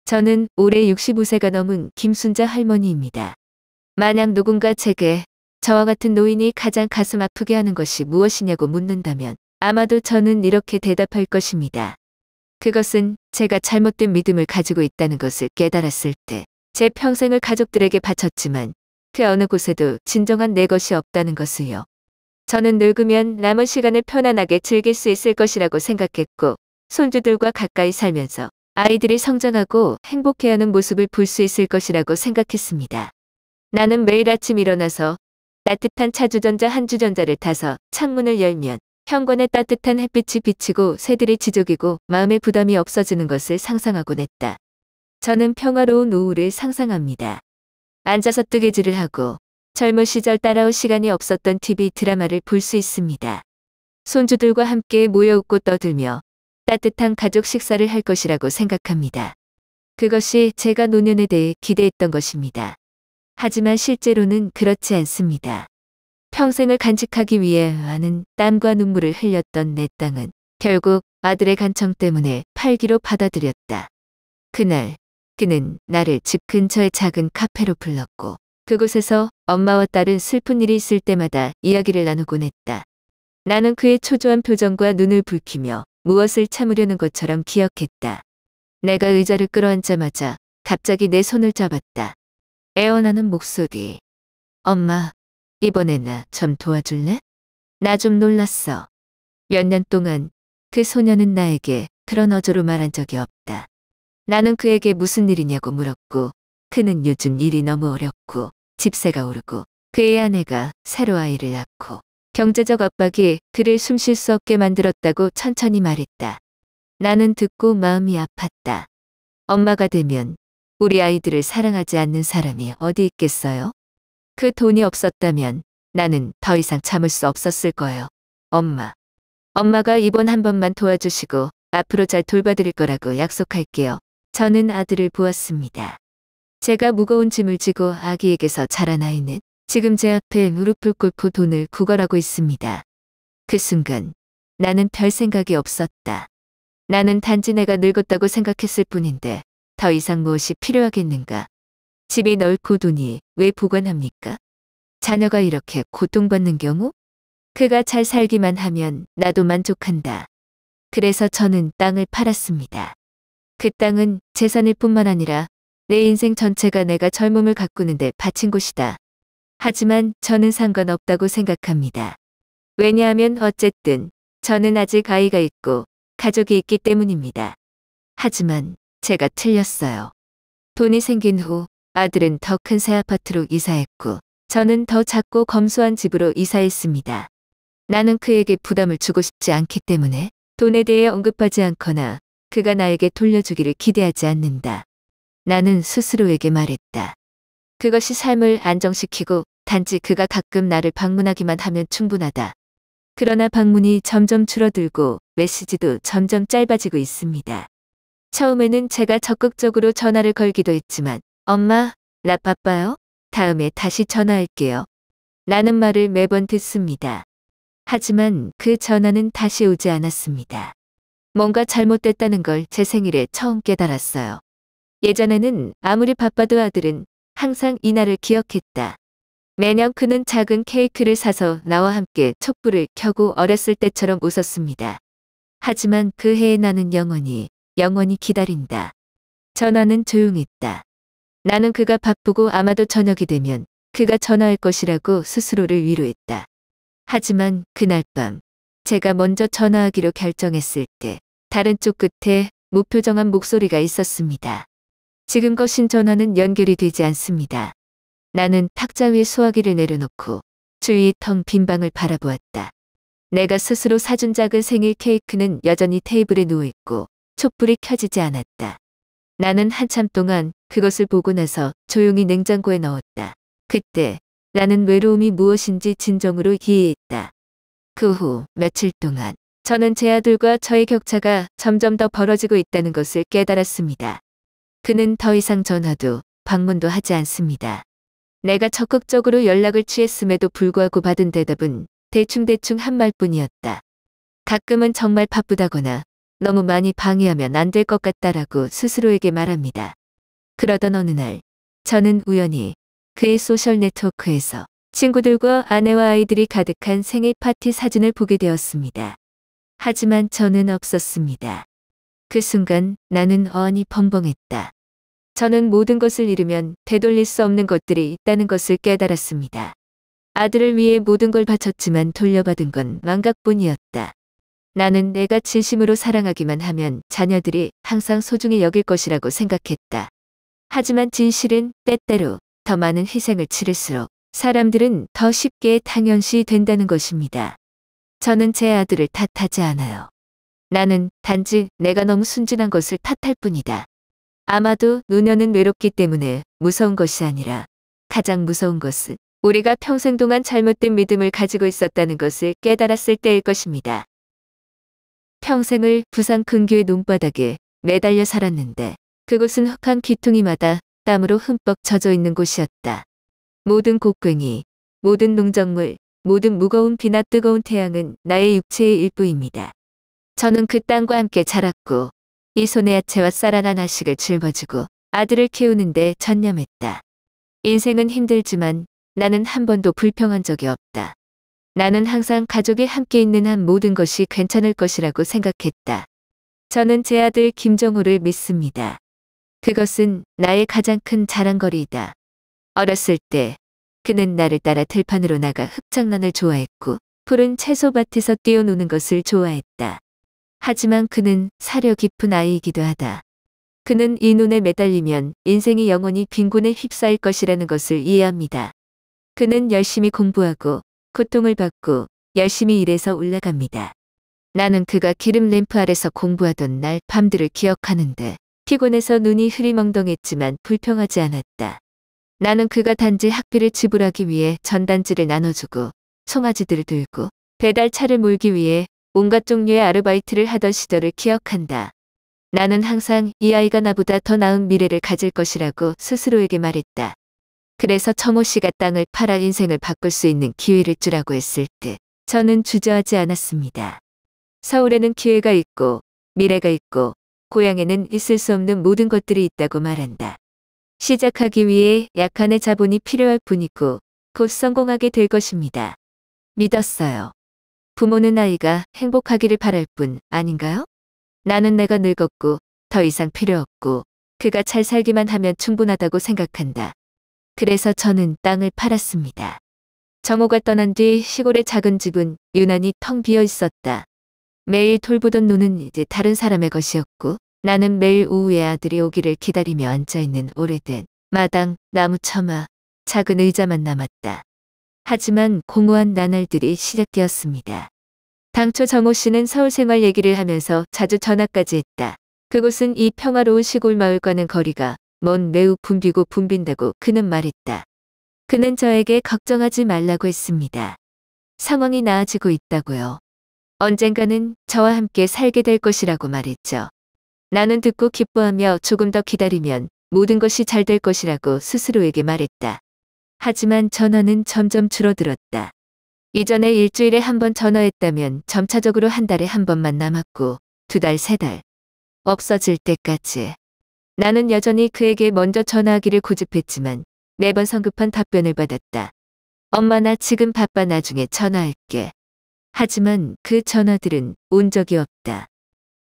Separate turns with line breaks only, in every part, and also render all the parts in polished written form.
저는 올해 65세가 넘은 김순자 할머니입니다. 만약 누군가 제게 저와 같은 노인이 가장 가슴 아프게 하는 것이 무엇이냐고 묻는다면 아마도 저는 이렇게 대답할 것입니다. 그것은 제가 잘못된 믿음을 가지고 있다는 것을 깨달았을 때 제 평생을 가족들에게 바쳤지만 그 어느 곳에도 진정한 내 것이 없다는 것을요. 저는 늙으면 남은 시간을 편안하게 즐길 수 있을 것이라고 생각했고 손주들과 가까이 살면서 아이들이 성장하고 행복해하는 모습을 볼 수 있을 것이라고 생각했습니다. 나는 매일 아침 일어나서 따뜻한 차주전자 한 주전자를 타서 창문을 열면 현관에 따뜻한 햇빛이 비치고 새들이 지저귀고 마음의 부담이 없어지는 것을 상상하곤 했다. 저는 평화로운 오후를 상상합니다. 앉아서 뜨개질을 하고 젊은 시절 따라올 시간이 없었던 TV 드라마를 볼 수 있습니다. 손주들과 함께 모여 웃고 떠들며 따뜻한 가족 식사를 할 것이라고 생각합니다. 그것이 제가 노년에 대해 기대했던 것입니다. 하지만 실제로는 그렇지 않습니다. 평생을 간직하기 위해 많은 땀과 눈물을 흘렸던 내 땅은 결국 아들의 간청 때문에 팔기로 받아들였다. 그날 그는 나를 집 근처의 작은 카페로 불렀고 그곳에서 엄마와 딸은 슬픈 일이 있을 때마다 이야기를 나누곤 했다. 나는 그의 초조한 표정과 눈을 붉히며 무엇을 참으려는 것처럼 기억했다. 내가 의자를 끌어앉자마자 갑자기 내 손을 잡았다. 애원하는 목소리. 엄마, 이번에 나 좀 도와줄래? 나 좀 놀랐어. 몇 년 동안 그 소녀는 나에게 그런 어조로 말한 적이 없다. 나는 그에게 무슨 일이냐고 물었고 그는 요즘 일이 너무 어렵고 집세가 오르고 그의 아내가 새로 아이를 낳고 경제적 압박이 그를 숨 쉴 수 없게 만들었다고 천천히 말했다. 나는 듣고 마음이 아팠다. 엄마가 되면 우리 아이들을 사랑하지 않는 사람이 어디 있겠어요? 그 돈이 없었다면 나는 더 이상 참을 수 없었을 거예요. 엄마가 이번 한 번만 도와주시고 앞으로 잘 돌봐드릴 거라고 약속할게요. 저는 아들을 보았습니다. 제가 무거운 짐을 지고 아기에게서 자란 아이는 지금 제 앞에 무릎을 꿇고 돈을 구걸하고 있습니다. 그 순간 나는 별 생각이 없었다. 나는 단지 내가 늙었다고 생각했을 뿐인데 더 이상 무엇이 필요하겠는가? 집이 넓고 돈이 왜 보관합니까? 자녀가 이렇게 고통받는 경우? 그가 잘 살기만 하면 나도 만족한다. 그래서 저는 땅을 팔았습니다. 그 땅은 재산일 뿐만 아니라 내 인생 전체가 내가 젊음을 가꾸는데 바친 곳이다. 하지만 저는 상관없다고 생각합니다. 왜냐하면 어쨌든 저는 아직 아이가 있고 가족이 있기 때문입니다. 하지만 제가 틀렸어요. 돈이 생긴 후 아들은 더 큰 새 아파트로 이사했고 저는 더 작고 검소한 집으로 이사했습니다. 나는 그에게 부담을 주고 싶지 않기 때문에 돈에 대해 언급하지 않거나 그가 나에게 돌려주기를 기대하지 않는다. 나는 스스로에게 말했다. 그것이 삶을 안정시키고 단지 그가 가끔 나를 방문하기만 하면 충분하다. 그러나 방문이 점점 줄어들고 메시지도 점점 짧아지고 있습니다. 처음에는 제가 적극적으로 전화를 걸기도 했지만 엄마, 나 바빠요? 다음에 다시 전화할게요. 라는 말을 매번 듣습니다. 하지만 그 전화는 다시 오지 않았습니다. 뭔가 잘못됐다는 걸 제 생일에 처음 깨달았어요. 예전에는 아무리 바빠도 아들은 항상 이날을 기억했다. 매년 그는 작은 케이크를 사서 나와 함께 촛불을 켜고 어렸을 때처럼 웃었습니다. 하지만 그 해에 나는 영원히 기다린다. 전화는 조용했다. 나는 그가 바쁘고 아마도 저녁이 되면 그가 전화할 것이라고 스스로를 위로했다. 하지만 그날 밤 제가 먼저 전화하기로 결정했을 때 다른 쪽 끝에 무표정한 목소리가 있었습니다. 지금 거신 전화는 연결이 되지 않습니다. 나는 탁자 위에 수화기를 내려놓고 주위의 텅 빈 방을 바라보았다. 내가 스스로 사준 작은 생일 케이크는 여전히 테이블에 누워있고 촛불이 켜지지 않았다. 나는 한참 동안 그것을 보고 나서 조용히 냉장고에 넣었다. 그때 나는 외로움이 무엇인지 진정으로 이해했다. 그 후 며칠 동안 저는 제 아들과 저의 격차가 점점 더 벌어지고 있다는 것을 깨달았습니다. 그는 더 이상 전화도 방문도 하지 않습니다. 내가 적극적으로 연락을 취했음에도 불구하고 받은 대답은 대충대충 한 말뿐이었다. 가끔은 정말 바쁘다거나 너무 많이 방해하면 안 될 것 같다라고 스스로에게 말합니다. 그러던 어느 날 저는 우연히 그의 소셜 네트워크에서 친구들과 아내와 아이들이 가득한 생일 파티 사진을 보게 되었습니다. 하지만 저는 없었습니다. 그 순간 나는 어안이 벙벙했다. 저는 모든 것을 잃으면 되돌릴 수 없는 것들이 있다는 것을 깨달았습니다. 아들을 위해 모든 걸 바쳤지만 돌려받은 건 망각뿐이었다. 나는 내가 진심으로 사랑하기만 하면 자녀들이 항상 소중히 여길 것이라고 생각했다. 하지만 진실은 때때로 더 많은 희생을 치를수록 사람들은 더 쉽게 당연시 된다는 것입니다. 저는 제 아들을 탓하지 않아요. 나는 단지 내가 너무 순진한 것을 탓할 뿐이다. 아마도 노년은 외롭기 때문에 무서운 것이 아니라 가장 무서운 것은 우리가 평생 동안 잘못된 믿음을 가지고 있었다는 것을 깨달았을 때일 것입니다. 평생을 부산 근교의 논바닥에 매달려 살았는데 그곳은 흑한 귀퉁이마다 땀으로 흠뻑 젖어 있는 곳이었다. 모든 곡괭이, 모든 농작물, 모든 무거운 비나 뜨거운 태양은 나의 육체의 일부입니다. 저는 그 땅과 함께 자랐고 이 손의 야채와 쌀 하나씩을 짊어지고 아들을 키우는데 전념했다. 인생은 힘들지만 나는 한 번도 불평한 적이 없다. 나는 항상 가족이 함께 있는 한 모든 것이 괜찮을 것이라고 생각했다. 저는 제 아들 김정우를 믿습니다. 그것은 나의 가장 큰 자랑거리이다. 어렸을 때 그는 나를 따라 들판으로 나가 흙장난을 좋아했고 푸른 채소밭에서 뛰어노는 것을 좋아했다. 하지만 그는 사려 깊은 아이이기도 하다. 그는 이 눈에 매달리면 인생이 영원히 빈곤에 휩싸일 것이라는 것을 이해합니다. 그는 열심히 공부하고 고통을 받고 열심히 일해서 올라갑니다. 나는 그가 기름 램프 아래서 공부하던 날 밤들을 기억하는데 피곤해서 눈이 흐리멍덩했지만 불평하지 않았다. 나는 그가 단지 학비를 지불하기 위해 전단지를 나눠주고 송아지들을 들고 배달차를 몰기 위해 온갖 종류의 아르바이트를 하던 시절을 기억한다. 나는 항상 이 아이가 나보다 더 나은 미래를 가질 것이라고 스스로에게 말했다. 그래서 정호 씨가 땅을 팔아 인생을 바꿀 수 있는 기회를 주라고 했을 때 저는 주저하지 않았습니다. 서울에는 기회가 있고 미래가 있고 고향에는 있을 수 없는 모든 것들이 있다고 말한다. 시작하기 위해 약간의 자본이 필요할 뿐이고 곧 성공하게 될 것입니다. 믿었어요. 부모는 아이가 행복하기를 바랄 뿐 아닌가요? 나는 내가 늙었고 더 이상 필요 없고 그가 잘 살기만 하면 충분하다고 생각한다. 그래서 저는 땅을 팔았습니다. 정호가 떠난 뒤 시골의 작은 집은 유난히 텅 비어 있었다. 매일 돌보던 노는 이제 다른 사람의 것이었고 나는 매일 오후에 아들이 오기를 기다리며 앉아있는 오래된 마당, 나무 처마, 작은 의자만 남았다. 하지만 공허한 나날들이 시작되었습니다. 당초 정호 씨는 서울 생활 얘기를 하면서 자주 전화까지 했다. 그곳은 이 평화로운 시골 마을과는 거리가 먼 매우 붐비고 붐빈다고 그는 말했다. 그는 저에게 걱정하지 말라고 했습니다. 상황이 나아지고 있다고요. 언젠가는 저와 함께 살게 될 것이라고 말했죠. 나는 듣고 기뻐하며 조금 더 기다리면 모든 것이 잘 될 것이라고 스스로에게 말했다. 하지만 전화는 점점 줄어들었다. 이전에 일주일에 한 번 전화했다면 점차적으로 한 달에 한 번만 남았고 2달, 3달. 없어질 때까지. 나는 여전히 그에게 먼저 전화하기를 고집했지만 매번 성급한 답변을 받았다. 엄마 나 지금 바빠 나중에 전화할게. 하지만 그 전화들은 온 적이 없다.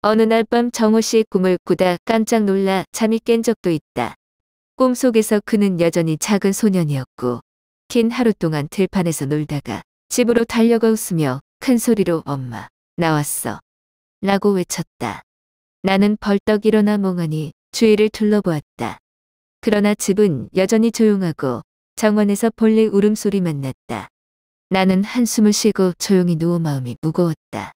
어느 날 밤 정호 씨의 꿈을 꾸다 깜짝 놀라 잠이 깬 적도 있다. 꿈속에서 그는 여전히 작은 소년이었고 긴 하루 동안 들판에서 놀다가 집으로 달려가 웃으며 큰 소리로 엄마 나왔어 라고 외쳤다. 나는 벌떡 일어나 멍하니 주위를 둘러보았다. 그러나 집은 여전히 조용하고 정원에서 벌레 울음소리만 났다. 나는 한숨을 쉬고 조용히 누워 마음이 무거웠다.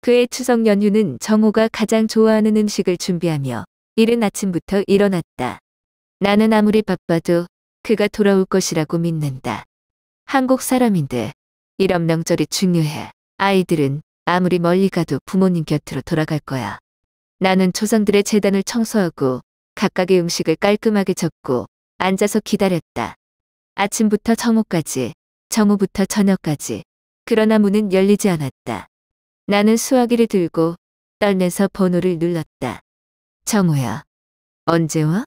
그의 추석 연휴는 정호가 가장 좋아하는 음식을 준비하며 이른 아침부터 일어났다. 나는 아무리 바빠도 그가 돌아올 것이라고 믿는다. 한국 사람인데 이런 명절이 중요해. 아이들은 아무리 멀리 가도 부모님 곁으로 돌아갈 거야. 나는 조상들의 제단을 청소하고 각각의 음식을 깔끔하게 적고 앉아서 기다렸다. 아침부터 정오까지, 정오부터 저녁까지. 그러나 문은 열리지 않았다. 나는 수화기를 들고 떨면서 번호를 눌렀다. 정우야. 언제 와?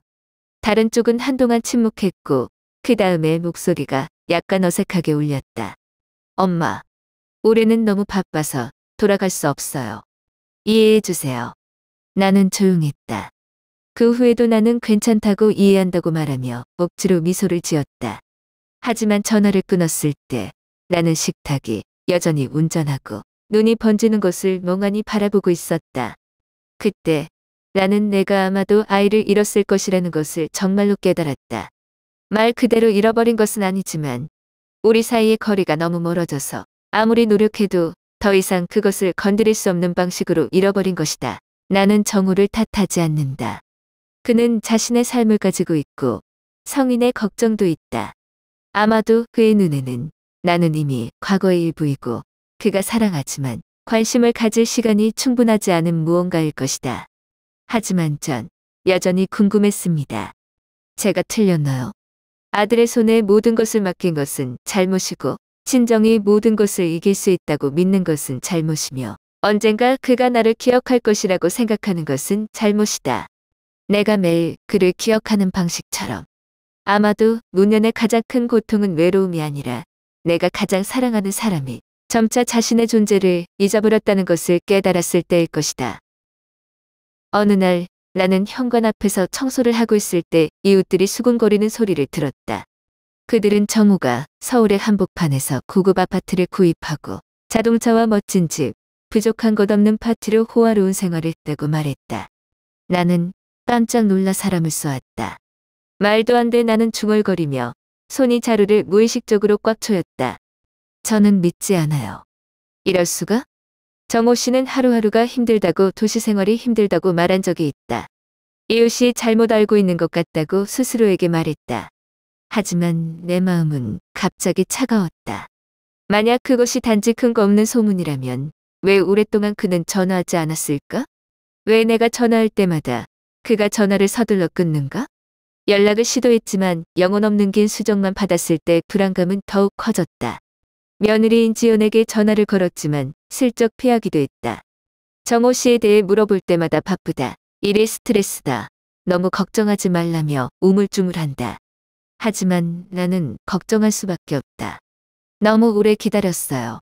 다른 쪽은 한동안 침묵했고 그 다음에 목소리가 약간 어색하게 울렸다. 엄마. 올해는 너무 바빠서 돌아갈 수 없어요. 이해해 주세요. 나는 조용했다. 그 후에도 나는 괜찮다고 이해한다고 말하며 억지로 미소를 지었다. 하지만 전화를 끊었을 때 나는 식탁이 여전히 운전하고 눈이 번지는 것을 멍하니 바라보고 있었다. 그때 나는 내가 아마도 아이를 잃었을 것이라는 것을 정말로 깨달았다. 말 그대로 잃어버린 것은 아니지만 우리 사이의 거리가 너무 멀어져서 아무리 노력해도 더 이상 그것을 건드릴 수 없는 방식으로 잃어버린 것이다. 나는 정우를 탓하지 않는다. 그는 자신의 삶을 가지고 있고 성인의 걱정도 있다. 아마도 그의 눈에는 나는 이미 과거의 일부이고 그가 사랑하지만 관심을 가질 시간이 충분하지 않은 무언가일 것이다. 하지만 전 여전히 궁금했습니다. 제가 틀렸나요? 아들의 손에 모든 것을 맡긴 것은 잘못이고 친정이 모든 것을 이길 수 있다고 믿는 것은 잘못이며 언젠가 그가 나를 기억할 것이라고 생각하는 것은 잘못이다. 내가 매일 그를 기억하는 방식처럼. 아마도 노년의 가장 큰 고통은 외로움이 아니라 내가 가장 사랑하는 사람이 점차 자신의 존재를 잊어버렸다는 것을 깨달았을 때일 것이다. 어느 날 나는 현관 앞에서 청소를 하고 있을 때 이웃들이 수군거리는 소리를 들었다. 그들은 정우가 서울의 한복판에서 고급 아파트를 구입하고 자동차와 멋진 집, 부족한 것 없는 파티로 호화로운 생활을 했다고 말했다. 나는 깜짝 놀라 사람을 쏘았다. 말도 안 돼. 나는 중얼거리며 손이 자루를 무의식적으로 꽉 조였다. 저는 믿지 않아요. 이럴 수가? 정호 씨는 하루하루가 힘들다고 도시 생활이 힘들다고 말한 적이 있다. 이웃이 잘못 알고 있는 것 같다고 스스로에게 말했다. 하지만 내 마음은 갑자기 차가웠다. 만약 그것이 단지 근거 없는 소문이라면 왜 오랫동안 그는 전화하지 않았을까? 왜 내가 전화할 때마다 그가 전화를 서둘러 끊는가? 연락을 시도했지만 영혼 없는 긴 수정만 받았을 때 불안감은 더욱 커졌다. 며느리인 지연에게 전화를 걸었지만 슬쩍 피하기도 했다. 정호 씨에 대해 물어볼 때마다 바쁘다. 일이 스트레스다. 너무 걱정하지 말라며 우물쭈물한다. 하지만 나는 걱정할 수밖에 없다. 너무 오래 기다렸어요.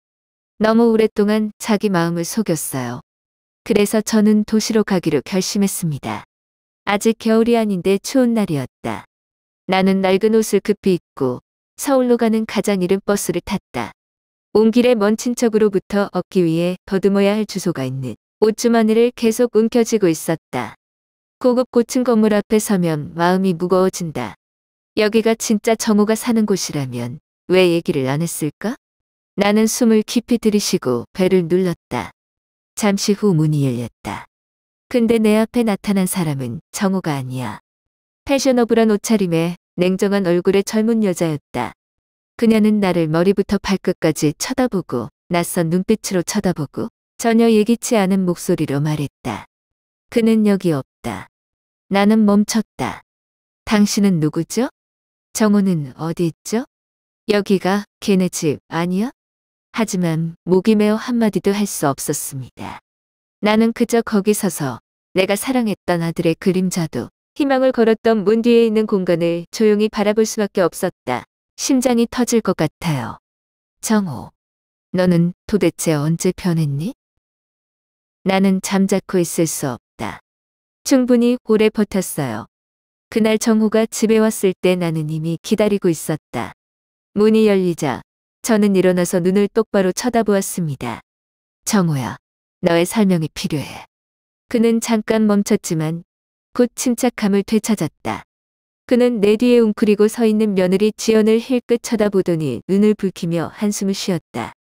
너무 오랫동안 자기 마음을 속였어요. 그래서 저는 도시로 가기로 결심했습니다. 아직 겨울이 아닌데 추운 날이었다. 나는 낡은 옷을 급히 입고 서울로 가는 가장 이른 버스를 탔다. 온 길에 먼 친척으로부터 얻기 위해 더듬어야 할 주소가 있는 옷주머니를 계속 움켜쥐고 있었다. 고급 고층 건물 앞에 서면 마음이 무거워진다. 여기가 진짜 정우가 사는 곳이라면 왜 얘기를 안 했을까? 나는 숨을 깊이 들이쉬고 벨을 눌렀다. 잠시 후 문이 열렸다. 근데 내 앞에 나타난 사람은 정우가 아니야. 패셔너블한 옷차림에 냉정한 얼굴의 젊은 여자였다. 그녀는 나를 머리부터 발끝까지 쳐다보고 낯선 눈빛으로 쳐다보고 전혀 예기치 않은 목소리로 말했다. 그는 여기 없다. 나는 멈췄다. 당신은 누구죠? 정우는 어디 있죠? 여기가 걔네 집 아니야? 하지만 목이 메어 한마디도 할 수 없었습니다. 나는 그저 거기 서서 내가 사랑했던 아들의 그림자도 희망을 걸었던 문 뒤에 있는 공간을 조용히 바라볼 수밖에 없었다. 심장이 터질 것 같아요. 정호, 너는 도대체 언제 변했니? 나는 잠자코 있을 수 없다. 충분히 오래 버텼어요. 그날 정호가 집에 왔을 때 나는 이미 기다리고 있었다. 문이 열리자 저는 일어나서 눈을 똑바로 쳐다보았습니다. 정호야, 너의 설명이 필요해. 그는 잠깐 멈췄지만 곧 침착함을 되찾았다. 그는 내 뒤에 웅크리고 서 있는 며느리 지연을 힐끗 쳐다보더니 눈을 붉히며 한숨을 쉬었다.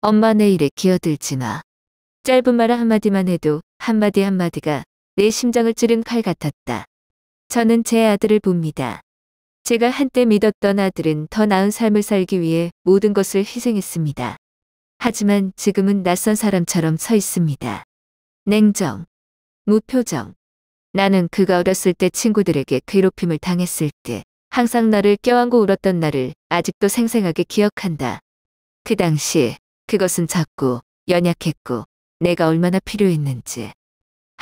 엄마 내 일에 끼어들지 마. 짧은 말 한마디만 해도 한마디 한마디가 내 심장을 찌른 칼 같았다. 저는 제 아들을 봅니다. 제가 한때 믿었던 아들은 더 나은 삶을 살기 위해 모든 것을 희생했습니다. 하지만 지금은 낯선 사람처럼 서 있습니다. 냉정, 무표정. 나는 그가 어렸을 때 친구들에게 괴롭힘을 당했을 때 항상 나를 껴안고 울었던 나를 아직도 생생하게 기억한다. 그 당시 그것은 작고 연약했고 내가 얼마나 필요했는지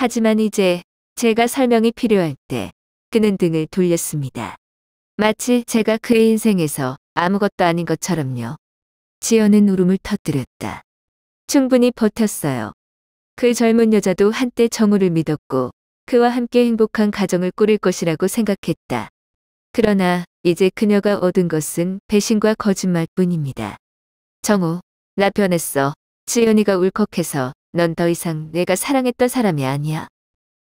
하지만 이제 제가 설명이 필요할 때 그는 등을 돌렸습니다. 마치 제가 그의 인생에서 아무것도 아닌 것처럼요. 지연은 울음을 터뜨렸다. 충분히 버텼어요. 그 젊은 여자도 한때 정우를 믿었고 그와 함께 행복한 가정을 꾸릴 것이라고 생각했다. 그러나 이제 그녀가 얻은 것은 배신과 거짓말뿐입니다. 정우, 나 변했어. 지연이가 울컥해서 넌 더 이상 내가 사랑했던 사람이 아니야.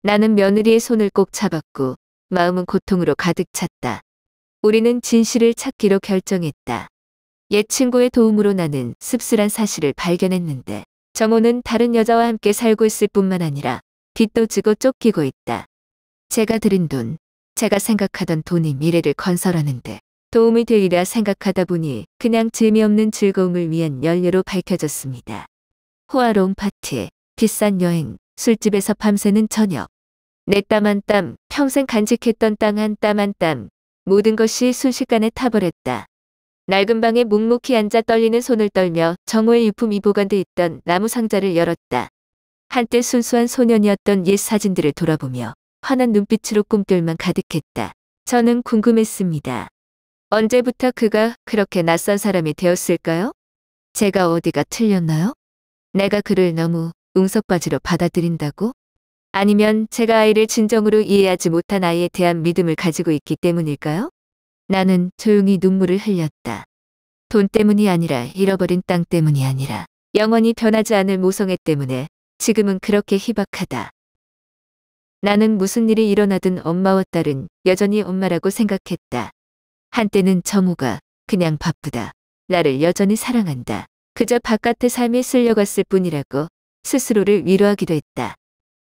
나는 며느리의 손을 꼭 잡았고 마음은 고통으로 가득 찼다. 우리는 진실을 찾기로 결정했다. 옛 친구의 도움으로 나는 씁쓸한 사실을 발견했는데 정호는 다른 여자와 함께 살고 있을 뿐만 아니라 빚도 지고 쫓기고 있다. 제가 들인 돈, 제가 생각하던 돈이 미래를 건설하는데 도움이 되리라 생각하다 보니 그냥 재미없는 즐거움을 위한 연료로 밝혀졌습니다. 호화로운 파티, 비싼 여행, 술집에서 밤새는 저녁. 내 땀 한 땀, 평생 간직했던 땅 한 땀 한 땀, 모든 것이 순식간에 타버렸다. 낡은 방에 묵묵히 앉아 떨리는 손을 떨며 정호의 유품이 보관돼 있던 나무 상자를 열었다. 한때 순수한 소년이었던 옛 사진들을 돌아보며 환한 눈빛으로 꿈결만 가득했다. 저는 궁금했습니다. 언제부터 그가 그렇게 낯선 사람이 되었을까요? 제가 어디가 틀렸나요? 내가 그를 너무 웅석바지로 받아들인다고? 아니면 제가 아이를 진정으로 이해하지 못한 아이에 대한 믿음을 가지고 있기 때문일까요? 나는 조용히 눈물을 흘렸다. 돈 때문이 아니라 잃어버린 땅 때문이 아니라 영원히 변하지 않을 모성애 때문에 지금은 그렇게 희박하다. 나는 무슨 일이 일어나든 엄마와 딸은 여전히 엄마라고 생각했다. 한때는 정우가 그냥 바쁘다. 나를 여전히 사랑한다. 그저 바깥의 삶에 쓸려갔을 뿐이라고 스스로를 위로하기도 했다.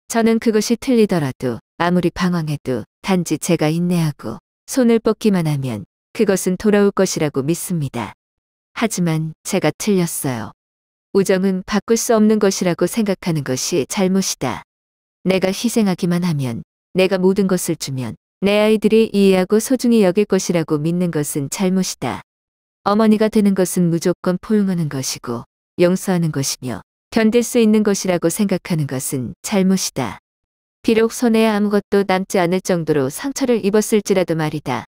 저는 그것이 틀리더라도 아무리 방황해도 단지 제가 인내하고 손을 뻗기만 하면 그것은 돌아올 것이라고 믿습니다. 하지만 제가 틀렸어요. 우정은 바꿀 수 없는 것이라고 생각하는 것이 잘못이다. 내가 희생하기만 하면, 내가 모든 것을 주면 내 아이들이 이해하고 소중히 여길 것이라고 믿는 것은 잘못이다. 어머니가 되는 것은 무조건 포용하는 것이고 용서하는 것이며 견딜 수 있는 것이라고 생각하는 것은 잘못이다. 비록 손에 아무것도 남지 않을 정도로 상처를 입었을지라도 말이다.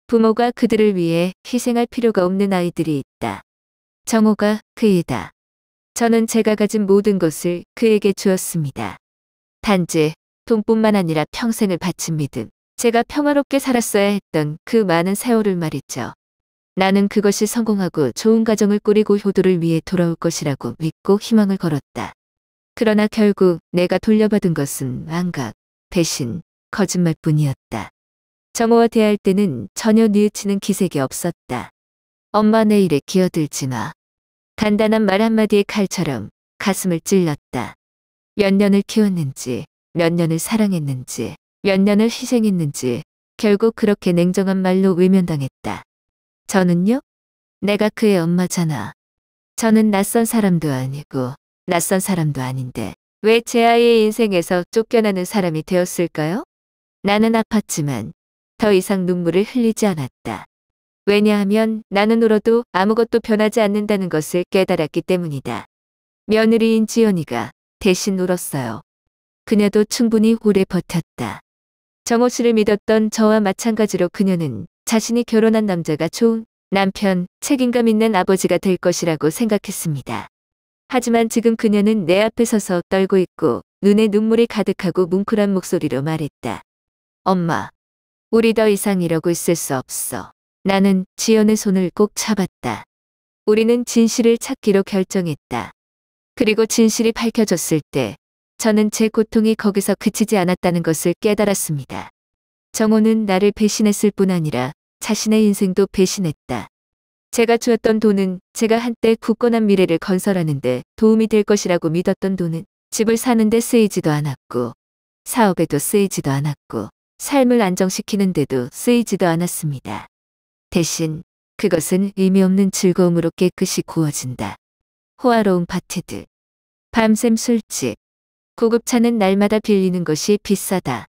부모가 그들을 위해 희생할 필요가 없는 아이들이 있다. 정호가 그이다. 저는 제가 가진 모든 것을 그에게 주었습니다. 단지 돈뿐만 아니라 평생을 바친 믿음, 제가 평화롭게 살았어야 했던 그 많은 세월을 말이죠. 나는 그것이 성공하고 좋은 가정을 꾸리고 효도를 위해 돌아올 것이라고 믿고 희망을 걸었다. 그러나 결국 내가 돌려받은 것은 망각, 배신, 거짓말뿐이었다. 정호와 대할 때는 전혀 뉘우치는 기색이 없었다. 엄마 내 일에 기어들지 마. 간단한 말 한마디의 칼처럼 가슴을 찔렀다. 몇 년을 키웠는지, 몇 년을 사랑했는지, 몇 년을 희생했는지 결국 그렇게 냉정한 말로 외면당했다. 저는요? 내가 그의 엄마잖아. 저는 낯선 사람도 아니고 낯선 사람도 아닌데 왜 제 아이의 인생에서 쫓겨나는 사람이 되었을까요? 나는 아팠지만 더 이상 눈물을 흘리지 않았다. 왜냐하면 나는 울어도 아무것도 변하지 않는다는 것을 깨달았기 때문이다. 며느리인 지연이가 대신 울었어요. 그녀도 충분히 오래 버텼다. 정호 씨를 믿었던 저와 마찬가지로 그녀는 자신이 결혼한 남자가 좋은 남편, 책임감 있는 아버지가 될 것이라고 생각했습니다. 하지만 지금 그녀는 내 앞에 서서 떨고 있고 눈에 눈물이 가득하고 뭉클한 목소리로 말했다. 엄마, 우리 더 이상 이러고 있을 수 없어. 나는 지연의 손을 꼭 잡았다. 우리는 진실을 찾기로 결정했다. 그리고 진실이 밝혀졌을 때 저는 제 고통이 거기서 그치지 않았다는 것을 깨달았습니다. 정호는 나를 배신했을 뿐 아니라 자신의 인생도 배신했다. 제가 주었던 돈은 제가 한때 굳건한 미래를 건설하는데 도움이 될 것이라고 믿었던 돈은 집을 사는데 쓰이지도 않았고 사업에도 쓰이지도 않았고 삶을 안정시키는 데도 쓰이지도 않았습니다. 대신 그것은 의미 없는 즐거움으로 깨끗이 구워진다. 호화로운 파티들, 밤샘 술집, 고급차는 날마다 빌리는 것이 비싸다.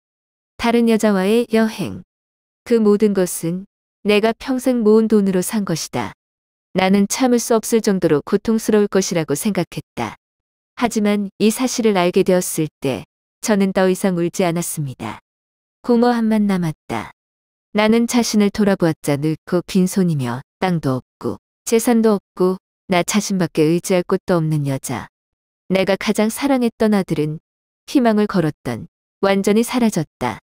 다른 여자와의 여행, 그 모든 것은 내가 평생 모은 돈으로 산 것이다. 나는 참을 수 없을 정도로 고통스러울 것이라고 생각했다. 하지만 이 사실을 알게 되었을 때 저는 더 이상 울지 않았습니다. 공허함만 남았다. 나는 자신을 돌아보았자 늙고 빈손이며 땅도 없고 재산도 없고 나 자신밖에 의지할 곳도 없는 여자. 내가 가장 사랑했던 아들은 희망을 걸었던 완전히 사라졌다.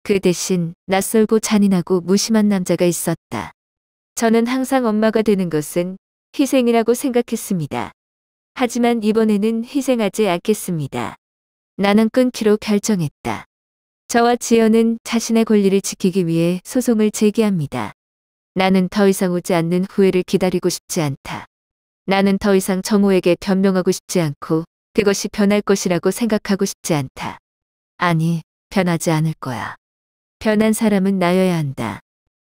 그 대신 낯설고 잔인하고 무심한 남자가 있었다. 저는 항상 엄마가 되는 것은 희생이라고 생각했습니다. 하지만 이번에는 희생하지 않겠습니다. 나는 끊기로 결정했다. 저와 지연은 자신의 권리를 지키기 위해 소송을 제기합니다. 나는 더 이상 오지 않는 후회를 기다리고 싶지 않다. 나는 더 이상 정호에게 변명하고 싶지 않고 그것이 변할 것이라고 생각하고 싶지 않다. 아니, 변하지 않을 거야. 변한 사람은 나여야 한다.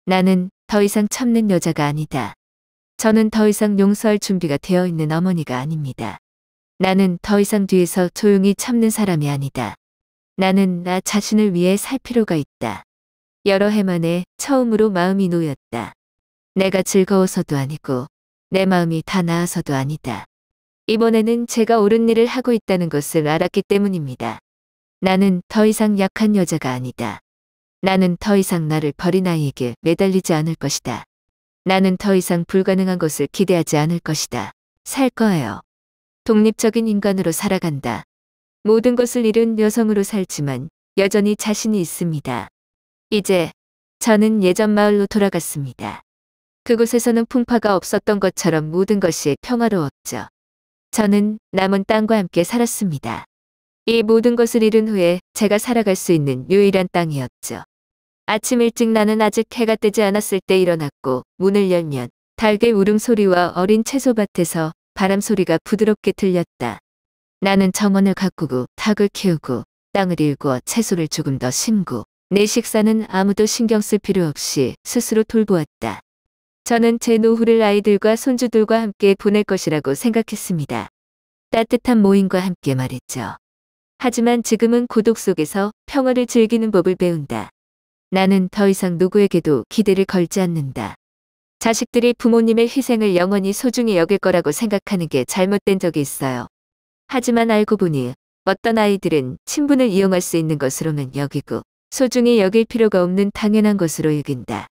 나는 더 이상 참는 여자가 아니다. 저는 더 이상 용서할 준비가 되어 있는 어머니가 아닙니다. 나는 더 이상 뒤에서 조용히 참는 사람이 아니다. 나는 나 자신을 위해 살 필요가 있다. 여러 해 만에 처음으로 마음이 놓였다. 내가 즐거워서도 아니고 내 마음이 다 나아서도 아니다. 이번에는 제가 옳은 일을 하고 있다는 것을 알았기 때문입니다. 나는 더 이상 약한 여자가 아니다. 나는 더 이상 나를 버린 아이에게 매달리지 않을 것이다. 나는 더 이상 불가능한 것을 기대하지 않을 것이다. 살 거예요. 독립적인 인간으로 살아간다. 모든 것을 잃은 여성으로 살지만 여전히 자신이 있습니다. 이제 저는 예전 마을로 돌아갔습니다. 그곳에서는 풍파가 없었던 것처럼 모든 것이 평화로웠죠. 저는 남은 땅과 함께 살았습니다. 이 모든 것을 잃은 후에 제가 살아갈 수 있는 유일한 땅이었죠. 아침 일찍 나는 아직 해가 뜨지 않았을 때 일어났고 문을 열면 닭의 울음소리와 어린 채소밭에서 바람소리가 부드럽게 들렸다. 나는 정원을 가꾸고 닭을 키우고 땅을 일구어 채소를 조금 더 심고 내 식사는 아무도 신경 쓸 필요 없이 스스로 돌보았다. 저는 제 노후를 아이들과 손주들과 함께 보낼 것이라고 생각했습니다. 따뜻한 모임과 함께 말했죠. 하지만 지금은 고독 속에서 평화를 즐기는 법을 배운다. 나는 더 이상 누구에게도 기대를 걸지 않는다. 자식들이 부모님의 희생을 영원히 소중히 여길 거라고 생각하는 게 잘못된 적이 있어요. 하지만 알고 보니 어떤 아이들은 친분을 이용할 수 있는 것으로만 여기고 소중히 여길 필요가 없는 당연한 것으로 여긴다.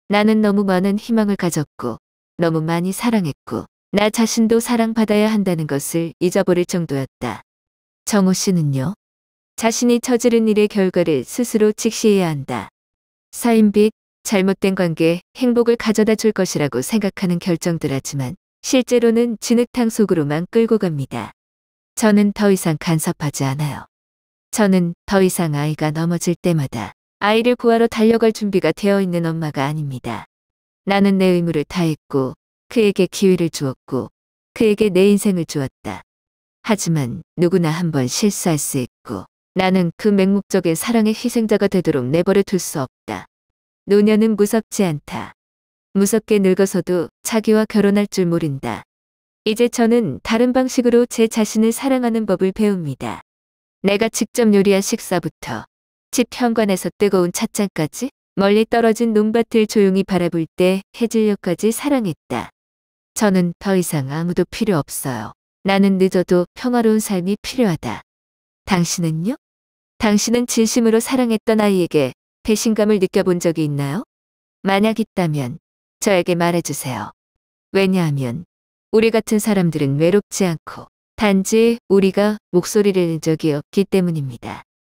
나는 너무 많은 희망을 가졌고 너무 많이 사랑했고 나 자신도 사랑받아야 한다는 것을 잊어버릴 정도였다. 정호 씨는요? 자신이 저지른 일의 결과를 스스로 직시해야 한다. 사인빛, 잘못된 관계, 행복을 가져다 줄 것이라고 생각하는 결정들 하지만 실제로는 진흙탕 속으로만 끌고 갑니다. 저는 더 이상 간섭하지 않아요. 저는 더 이상 아이가 넘어질 때마다 아이를 구하러 달려갈 준비가 되어 있는 엄마가 아닙니다. 나는 내 의무를 다했고 그에게 기회를 주었고 그에게 내 인생을 주었다. 하지만 누구나 한번 실수할 수 있고 나는 그 맹목적인 사랑의 희생자가 되도록 내버려 둘 수 없다. 노년은 무섭지 않다. 무섭게 늙어서도 자기와 결혼할 줄 모른다. 이제 저는 다른 방식으로 제 자신을 사랑하는 법을 배웁니다. 내가 직접 요리한 식사부터 집 현관에서 뜨거운 찻잔까지 멀리 떨어진 논밭을 조용히 바라볼 때 해질녘까지 사랑했다. 저는 더 이상 아무도 필요 없어요. 나는 늦어도 평화로운 삶이 필요하다. 당신은요? 당신은 진심으로 사랑했던 아이에게 배신감을 느껴본 적이 있나요? 만약 있다면 저에게 말해주세요. 왜냐하면 우리 같은 사람들은 외롭지 않고 단지 우리가 목소리를 낸 적이 없기 때문입니다.